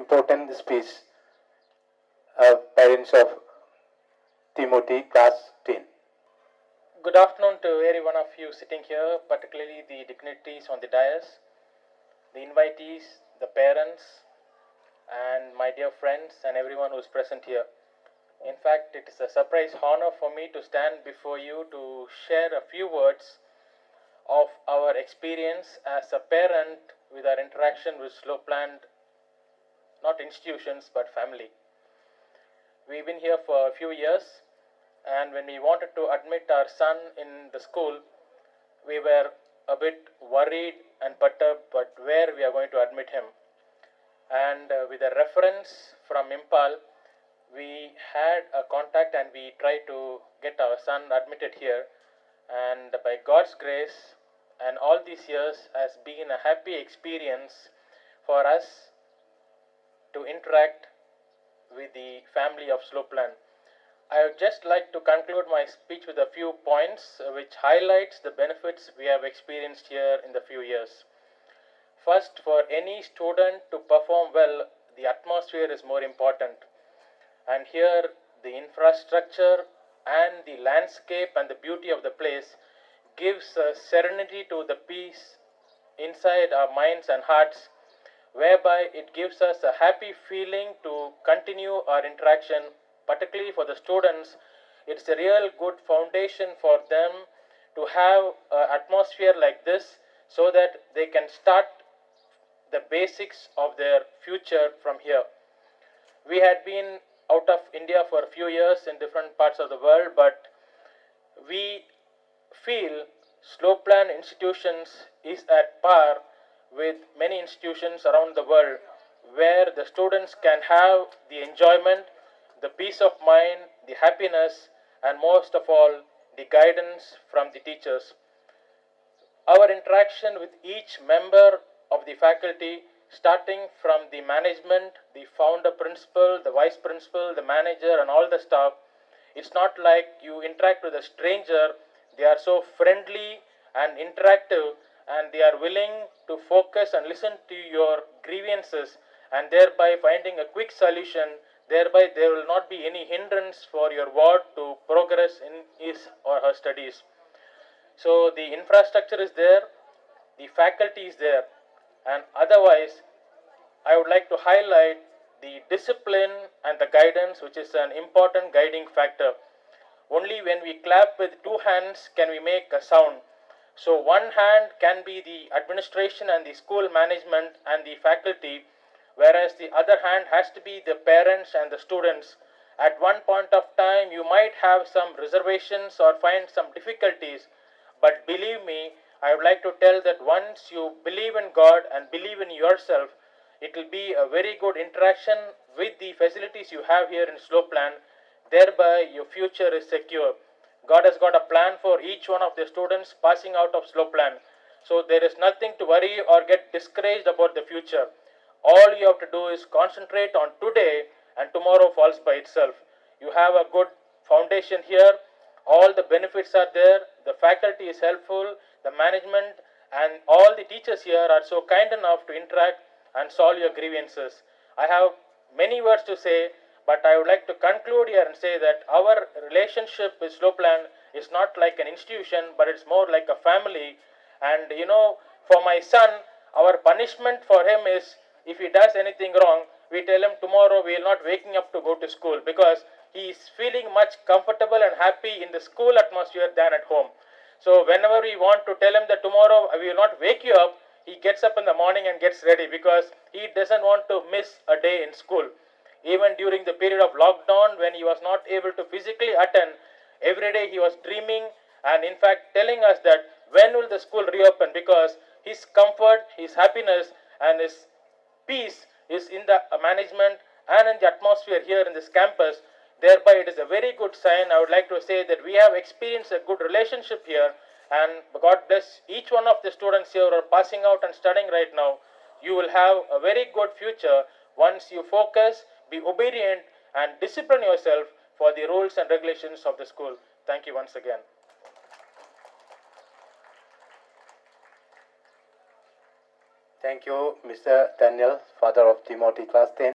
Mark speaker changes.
Speaker 1: important speech. Parents of Timothy, class 10.
Speaker 2: Good afternoon to every one of you sitting here, particularly the dignitaries on the dais, the invitees, the parents, and my dear friends and everyone who is present here. In fact, it is a surprise honor for me to stand before you to share a few words of our experience as a parent with our interaction with Slopeland, not institutions but family. We've been here for a few years, and when we wanted to admit our son in the school, we were a bit worried and perturbed but where we are going to admit him. And with a reference from Impal, we had a contact and we tried to get our son admitted here, and by God's grace and all these years has been a happy experience for us to interact with the family of Slopeland. I would just like to conclude my speech with a few points which highlights the benefits we have experienced here in the few years. First, for any student to perform well, the atmosphere is more important. And here the infrastructure and the landscape and the beauty of the place gives a serenity to the peace inside our minds and hearts, whereby it gives us a happy feeling to continue our interaction. Particularly for the students, it's a real good foundation for them to have an atmosphere like this so that they can start the basics of their future from here. We had been out of India for a few years in different parts of the world, but we feel Slopeland institutions is at par with many institutions around the world where the students can have the enjoyment, the peace of mind, the happiness, and most of all, the guidance from the teachers. Our interaction with each member of the faculty, starting from the management, the founder principal, the vice principal, the manager, and all the staff, it's not like you interact with a stranger. They are so friendly and interactive, and they are willing to focus and listen to your grievances and thereby finding a quick solution. Thereby there will not be any hindrance for your ward to progress in his or her studies. So the infrastructure is there, the faculty is there, and otherwise I would like to highlight the discipline and the guidance, which is an important guiding factor. Only when we clap with two hands can we make a sound. So one hand can be the administration and the school management and the faculty, whereas the other hand has to be the parents and the students. At one point of time, you might have some reservations or find some difficulties, but believe me, I would like to tell that once you believe in God and believe in yourself, it will be a very good interaction with the facilities you have here in Slopeland. Thereby, your future is secure. God has got a plan for each one of the students passing out of Slopeland. So there is nothing to worry or get discouraged about the future. All you have to do is concentrate on today, and tomorrow falls by itself. You have a good foundation here. All the benefits are there. The faculty is helpful. The management and all the teachers here are so kind enough to interact and solve your grievances. I have many words to say, but I would like to conclude here and say that our relationship with Slopeland is not like an institution, but it's more like a family. And for my son, our punishment for him is if he does anything wrong, we tell him tomorrow we will not waking up to go to school, because he is feeling much comfortable and happy in the school atmosphere than at home. So whenever we want to tell him that tomorrow we will not wake you up, he gets up in the morning and gets ready because he doesn't want to miss a day in school. Even during the period of lockdown, when he was not able to physically attend, every day he was dreaming and in fact telling us that when will the school reopen, because his comfort, his happiness and his peace is in the management and in the atmosphere here in this campus. Thereby it is a very good sign. I would like to say that we have experienced a good relationship here, and God bless each one of the students here who are passing out and studying right now. You will have a very good future once you focus, be obedient and discipline yourself for the rules and regulations of the school. Thank you once again.
Speaker 1: Thank you, Mr. Daniel, father of Timothy, class 10.